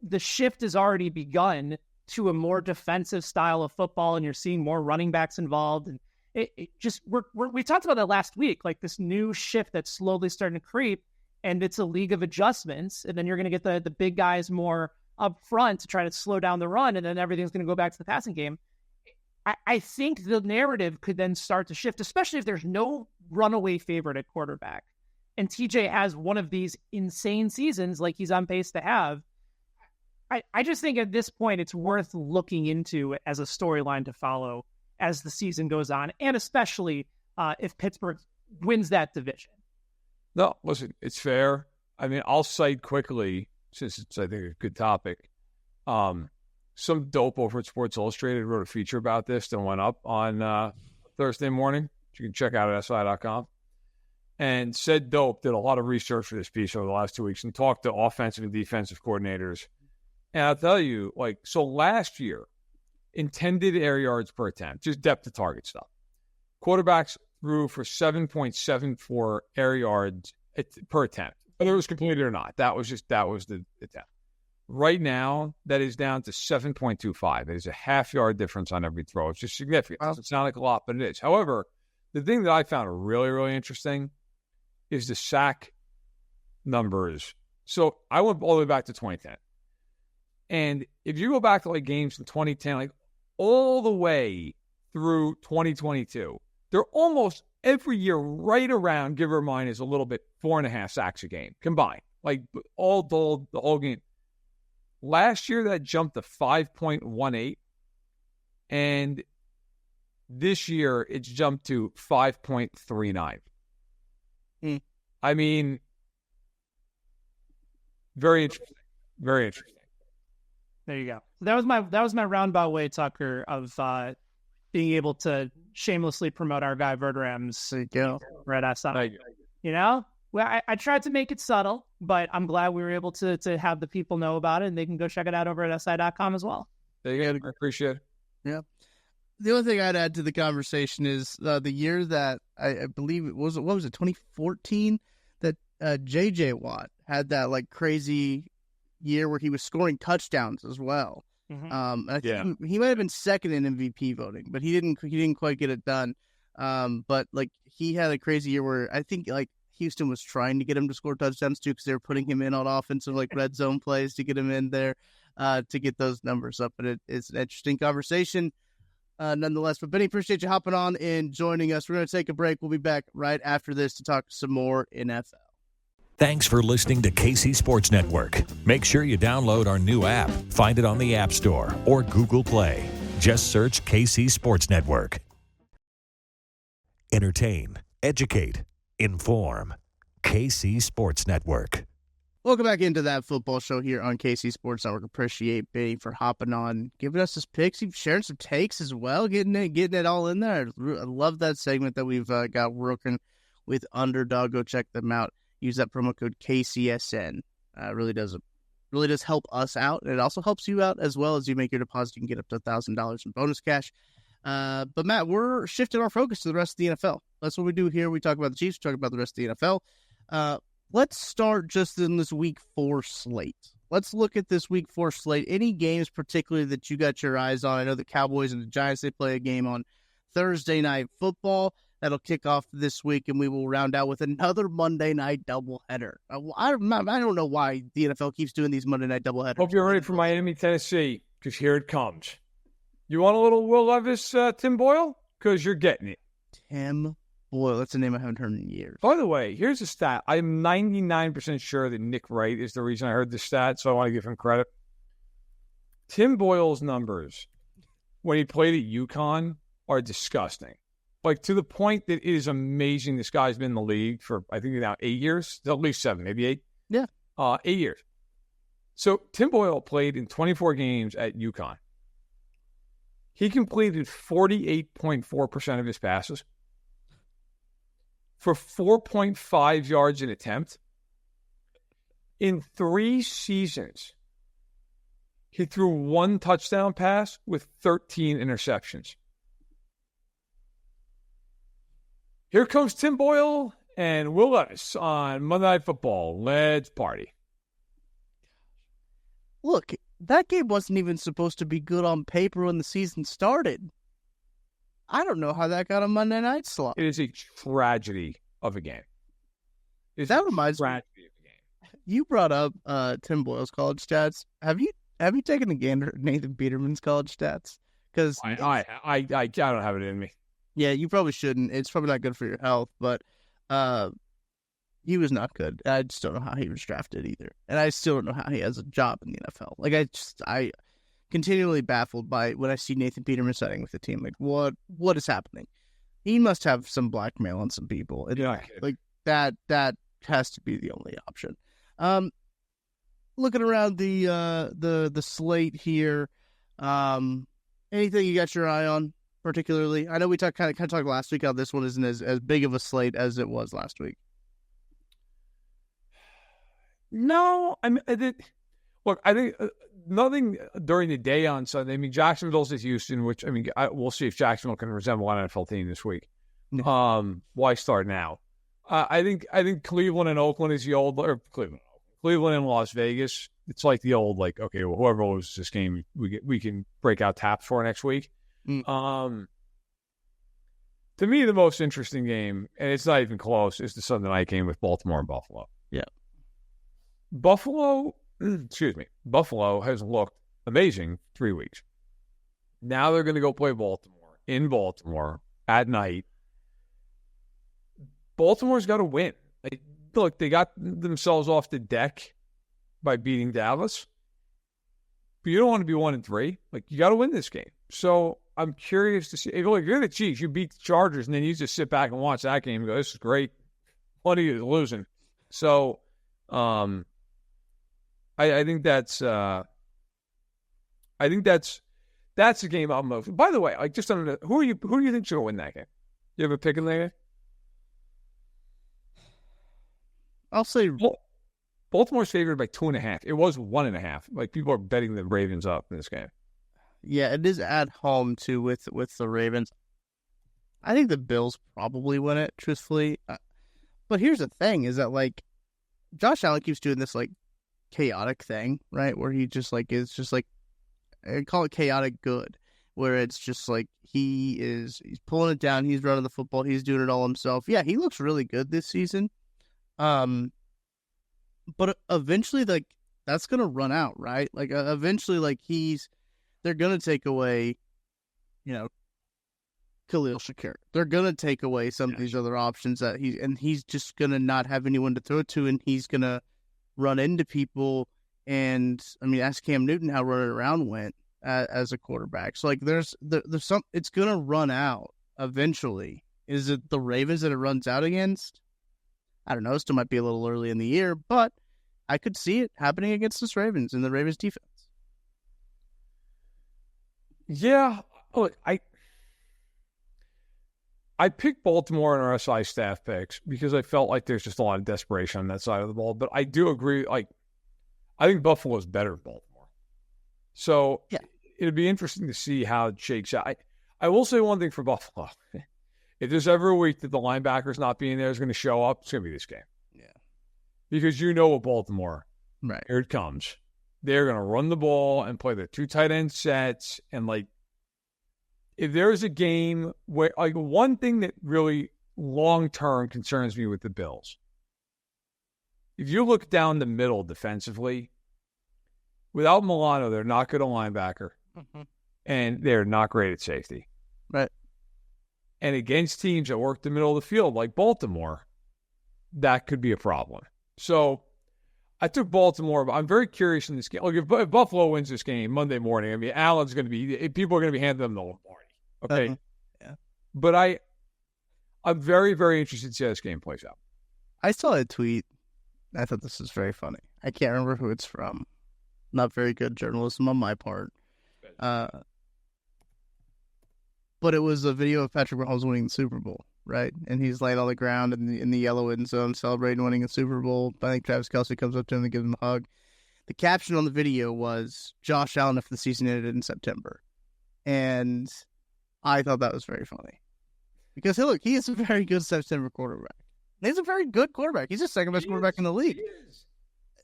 the shift has already begun to a more defensive style of football, and you're seeing more running backs involved, and we talked about that last week, like this new shift that's slowly starting to creep, and it's a league of adjustments, and then you're going to get the big guys more up front to try to slow down the run, and then everything's going to go back to the passing game. I think the narrative could then start to shift, especially if there's no runaway favorite at quarterback, and TJ has one of these insane seasons like he's on pace to have. I just think at this point it's worth looking into as a storyline to follow as the season goes on, and especially if Pittsburgh wins that division. No, listen, it's fair. I mean, I'll cite quickly, since it's, I think, a good topic. Some dope over at Sports Illustrated wrote a feature about this that went up on Thursday morning. You can check out at SI.com. And said dope did a lot of research for this piece over the last 2 weeks and talked to offensive and defensive coordinators. And I'll tell you, like, so last year, intended air yards per attempt, just depth of target stuff. Quarterbacks threw for 7.74 air yards per attempt, whether it was completed or not. That was the attempt. Right now, that is down to 7.25. It is a half-yard difference on every throw. It's just significant. It doesn't sound like a lot, but it is. However, the thing that I found really, really interesting is the sack numbers. So I went all the way back to 2010. And if you go back to like games in 2010, like all the way through 2022, they're almost every year right around, give or minus a little bit, 4.5 sacks a game combined. Like all told, the whole game. Last year, that jumped to 5.18. And this year, it's jumped to 5.39. I mean, very interesting. Very interesting. There you go. That was my roundabout way, Tucker, of being able to shamelessly promote our guy Verderame's Red Ass Summit. You know, well, I tried to make it subtle, but I'm glad we were able to have the people know about it, and they can go check it out over at SI.com as well. There you go. I appreciate it. Yeah. The only thing I'd add to the conversation is the year that I believe it was, 2014, that J.J. Watt had that like crazy year where he was scoring touchdowns as well. And I think he might have been second in MVP voting, but he didn't quite get it done. But like he had a crazy year where I think like Houston was trying to get him to score touchdowns too, because they were putting him in on offensive like red zone plays to get him in there to get those numbers up. But it's an interesting conversation nonetheless. But Benny, appreciate you hopping on and joining us. We're going to take a break. We'll be back right after this to talk some more NFL. Thanks for listening to KC Sports Network. Make sure you download our new app. Find it on the App Store or Google Play. Just search KC Sports Network. Entertain, educate, inform. KC Sports Network. Welcome back into That Football Show here on KC Sports Network. Appreciate Benny for hopping on, giving us his picks, sharing some takes as well, getting it all in there. I love that segment that we've got working with Underdog. Go check them out. Use that promo code KCSN. Really does help us out, and it also helps you out as well. As you make your deposit, you can get up to $1,000 in bonus cash. But Matt, we're shifting our focus to the rest of the NFL. That's what we do here. We talk about the Chiefs, we talk about the rest of the NFL. Let's start just in this Week 4 slate. Let's look at this Week 4 slate. Any games particularly that you got your eyes on? I know the Cowboys and the Giants, they play a game on Thursday Night Football. That'll kick off this week, and we will round out with another Monday night doubleheader. I don't know why the NFL keeps doing these Monday night doubleheaders. Hope you're ready for Miami, Tennessee, because here it comes. You want a little Will Levis, Tim Boyle? Because you're getting it. Tim Boyle. That's a name I haven't heard in years. By the way, here's a stat. I'm 99% sure that Nick Wright is the reason I heard this stat, so I want to give him credit. Tim Boyle's numbers when he played at UConn are disgusting. Like, to the point that it is amazing this guy's been in the league for, I think, now 8 years. At least 7, maybe 8. Yeah. 8 years. So, Tim Boyle played in 24 games at UConn. He completed 48.4% of his passes. for 4.5 yards an attempt. In 3 seasons, he threw 1 touchdown pass with 13 interceptions. Here comes Tim Boyle and Will Levis on Monday Night Football. Let's party. Look, that game wasn't even supposed to be good on paper when the season started. I don't know how that got a Monday night slot. It is a tragedy of a game. That reminds me. You brought up Tim Boyle's college stats. Have you taken a gander at Nathan Peterman's college stats? Because I don't have it in me. Yeah, you probably shouldn't. It's probably not good for your health, but he was not good. I just don't know how he was drafted either, and I still don't know how he has a job in the NFL. Like I continually baffled by when I see Nathan Peterman signing with the team. Like what is happening? He must have some blackmail on some people. Like that has to be the only option. Looking around the slate here, anything you got your eye on particularly? I know we kind of talked last week how this one isn't as big of a slate as it was last week. No, I think nothing during the day on Sunday. I mean, Jacksonville's at Houston, which we'll see if Jacksonville can resemble an NFL team this week. Why start now? I think Cleveland and Oakland is the old, or Cleveland and Las Vegas. It's like the old, like, okay, well, whoever loses this game, we can break out taps for next week. To me, the most interesting game, and it's not even close, is the Sunday night game with Baltimore and Buffalo. Yeah. Buffalo has looked amazing 3 weeks. Now they're going to go play Baltimore in Baltimore at night. Baltimore's got to win. Look, they got themselves off the deck by beating Dallas, but you don't want to be 1-3. Like, you got to win this game. So I'm curious to see. If you're the Chiefs, you beat the Chargers, and then you just sit back and watch that game and go, "This is great." One of you is losing. So, I think that's the game I'm most. By the way, like, just on who do you think should win that game? You have a pick in there? I'll say Baltimore's favored by 2.5. It was 1.5. Like, people are betting the Ravens up in this game. Yeah, it is at home too with the Ravens. I think the Bills probably win it, truthfully. But here's the thing: is that, like, Josh Allen keeps doing this, like, chaotic thing, right? Where he just, like, is just like, I call it chaotic good, where it's just like he's pulling it down, he's running the football, he's doing it all himself. Yeah, he looks really good this season. But eventually, like, that's gonna run out, right? Like, eventually, like, they're gonna take away, Khalil Shakir. They're gonna take away some of these other options that he's just gonna not have anyone to throw it to, and he's gonna run into people. And ask Cam Newton how running around went as a quarterback. So, like, there's some. It's gonna run out eventually. Is it the Ravens that it runs out against? I don't know. Still might be a little early in the year, but I could see it happening against this Ravens and the Ravens defense. Yeah. Look, I picked Baltimore in our SI staff picks because I felt like there's just a lot of desperation on that side of the ball. But I do agree. Like, I think Buffalo is better than Baltimore. So yeah, it'd be interesting to see how it shakes out. I will say one thing for Buffalo. If there's ever a week that the linebackers not being there is going to show up, it's going to be this game. Yeah. Because with Baltimore, right, here it comes. They're going to run the ball and play the 2 tight end sets. And, like, if there's a game where, like, one thing that really long-term concerns me with the Bills, if you look down the middle defensively, without Milano, they're not good at linebacker. Mm-hmm. And they're not great at safety. Right. And against teams that work the middle of the field, like Baltimore, that could be a problem. So I took Baltimore, but I'm very curious in this game. Look, if Buffalo wins this game Monday morning, Allen's going to be – people are going to be handing them the Lombardi. Okay? Uh-huh. Yeah. But I'm very, very interested to see how this game plays out. I saw a tweet. I thought this was very funny. I can't remember who it's from. Not very good journalism on my part. But it was a video of Patrick Mahomes winning the Super Bowl. right? And he's laying on the ground in the yellow end zone celebrating winning a Super Bowl. I think Travis Kelce comes up to him and gives him a hug. The caption on the video was Josh Allen if the season ended in September. And I thought that was very funny. Because, look, he is a very good September quarterback. He's a very good quarterback. He's the second best quarterback in the league.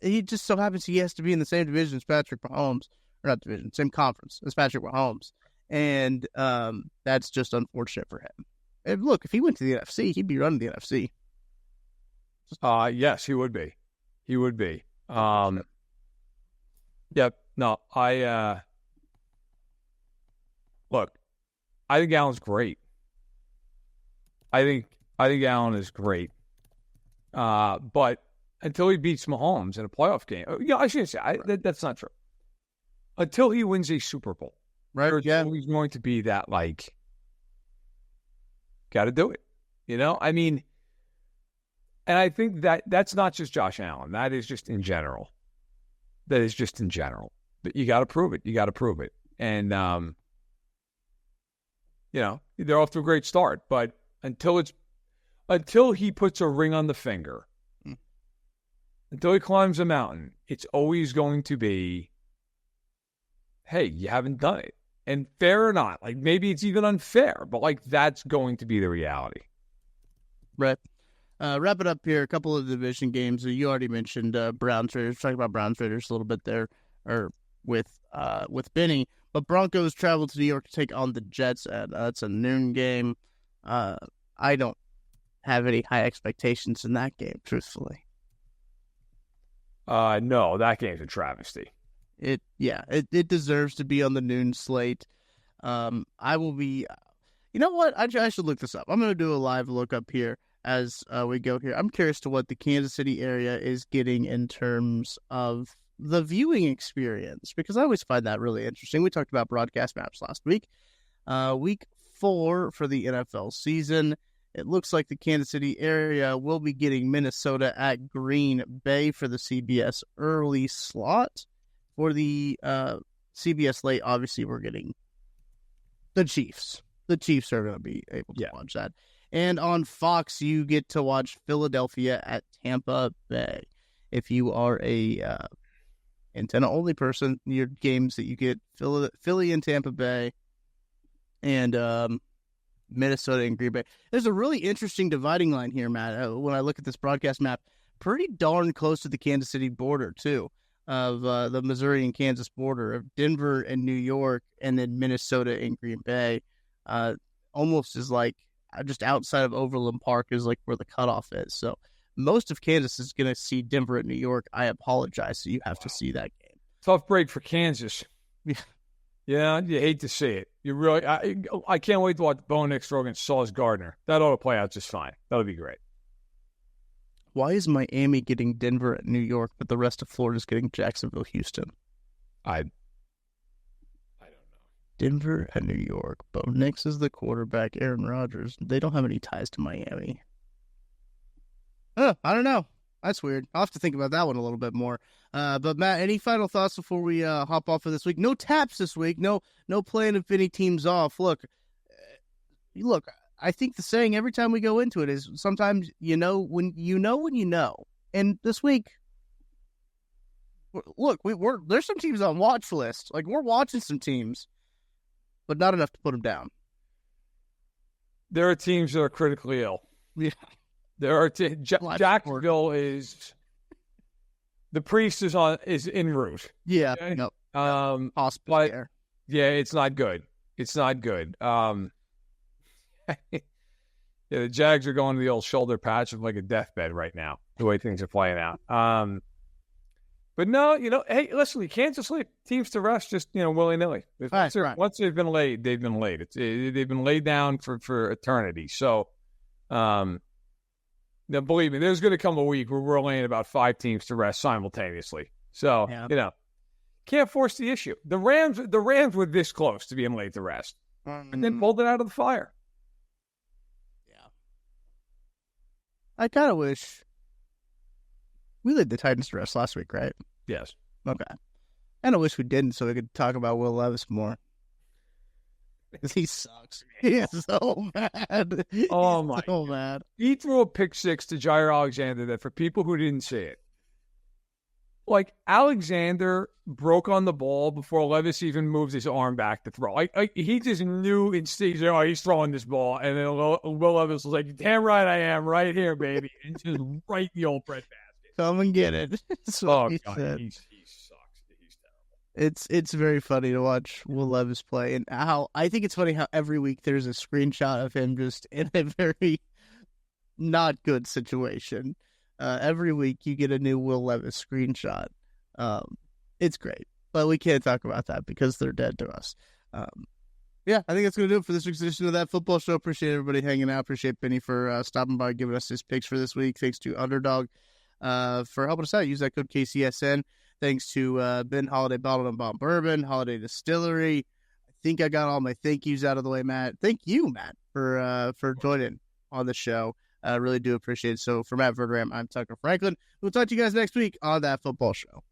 He just so happens he has to be in the same division as Patrick Mahomes. Or not division, same conference as Patrick Mahomes. And that's just unfortunate for him. And look, if he went to the NFC, he'd be running the NFC. Yes, he would be. He would be. Yep. No, look, I think Allen's great. I think Allen is great. But until he beats Mahomes in a playoff game, I shouldn't say that's not true. Until he wins a Super Bowl, right? There's always going to be that got to do it. I mean, and I think that's not just Josh Allen. That is just in general. But you got to prove it. And they're off to a great start, but until he puts a ring on the finger, until he climbs a mountain, it's always going to be, hey, you haven't done it. And fair or not, maybe it's even unfair, but that's going to be the reality. Right. Wrap it up here. A couple of division games. You already mentioned Browns Raiders. Talking about Browns Raiders a little bit there, or with Benny. But Broncos travel to New York to take on the Jets. That's a noon game. I don't have any high expectations in that game, truthfully. No, that game's a travesty. It deserves to be on the noon slate. I will be. You know what? I should look this up. I'm going to do a live look up here as we go here. I'm curious to what the Kansas City area is getting in terms of the viewing experience, because I always find that really interesting. We talked about broadcast maps last week. Week 4 for the NFL season. It looks like the Kansas City area will be getting Minnesota at Green Bay for the CBS early slot. For the CBS late, obviously, we're getting the Chiefs. The Chiefs are going to be able to watch that. And on Fox, you get to watch Philadelphia at Tampa Bay. If you are a antenna-only person, your games that you get Philly and Tampa Bay and Minnesota and Green Bay. There's a really interesting dividing line here, Matt, when I look at this broadcast map. Pretty darn close to the Kansas City border, too, of the Missouri and Kansas border, of Denver and New York, and then Minnesota and Green Bay. Almost is just outside of Overland Park is where the cutoff is. So most of Kansas is going to see Denver and New York. I apologize. So you have to see that game. Tough break for Kansas. Yeah, you hate to see it. You really, I can't wait to watch Bo Nix throw against Sauce Gardner. That ought to play out just fine. That'll be great. Why is Miami getting Denver and New York, but the rest of Florida is getting Jacksonville, Houston? I don't know. Denver and New York. Bo Nix is the quarterback. Aaron Rodgers. They don't have any ties to Miami. I don't know. That's weird. I'll have to think about that one a little bit more. But Matt, any final thoughts before we hop off for this week? No taps this week. No playing if any teams off. Look. I think the saying every time we go into it is sometimes when you know. And this week, look, there's some teams on watch list. We're watching some teams, but not enough to put them down. There are teams that are critically ill. Yeah. There are Jacksonville is the priest is en route. Yeah. Okay? No. Hospital care. Yeah, it's not good. It's not good. The Jags are going to the old shoulder patch of a deathbed right now, the way things are playing out. But no, hey, listen, you can't just leave teams to rest just, willy-nilly. Once they've been laid, they've been laid. They've been laid down for eternity. So, now, believe me, there's going to come a week where we're laying about 5 teams to rest simultaneously. So, can't force the issue. The Rams were this close to being laid to rest, and then pulled it out of the fire. I kind of wish we laid the Titans to rest last week, right? Yes. Okay. I wish we didn't, so we could talk about Will Levis more. He sucks. He is so bad. Oh, He's my so God. bad. He threw a pick six to Jair Alexander that for people who didn't see it, like Alexander broke on the ball before Levis even moved his arm back to throw. Like he just knew instinctively, oh, he's throwing this ball. And then Will Levis was like, damn right I am, right here, baby. And just right in the old breadbasket. Come and get it. That's what Oh, he God, said. he sucks. He's terrible. It's very funny to watch Will Levis play, and how I think it's funny how every week there's a screenshot of him just in a very not good situation. Every week you get a new Will Levis screenshot. It's great, but we can't talk about that because they're dead to us. Yeah, I think that's going to do it for this week's edition of That Football Show. Appreciate everybody hanging out. Appreciate Benny for stopping by, giving us his picks for this week. Thanks to Underdog for helping us out. Use that code KCSN. Thanks to Ben Holiday Bottled and Bond Bourbon, Holiday Distillery. I think I got all my thank yous out of the way, Matt. Thank you, Matt, for joining on the show. I really do appreciate it. So for Matt Verderame, I'm Tucker Franklin. We'll talk to you guys next week on That Football Show.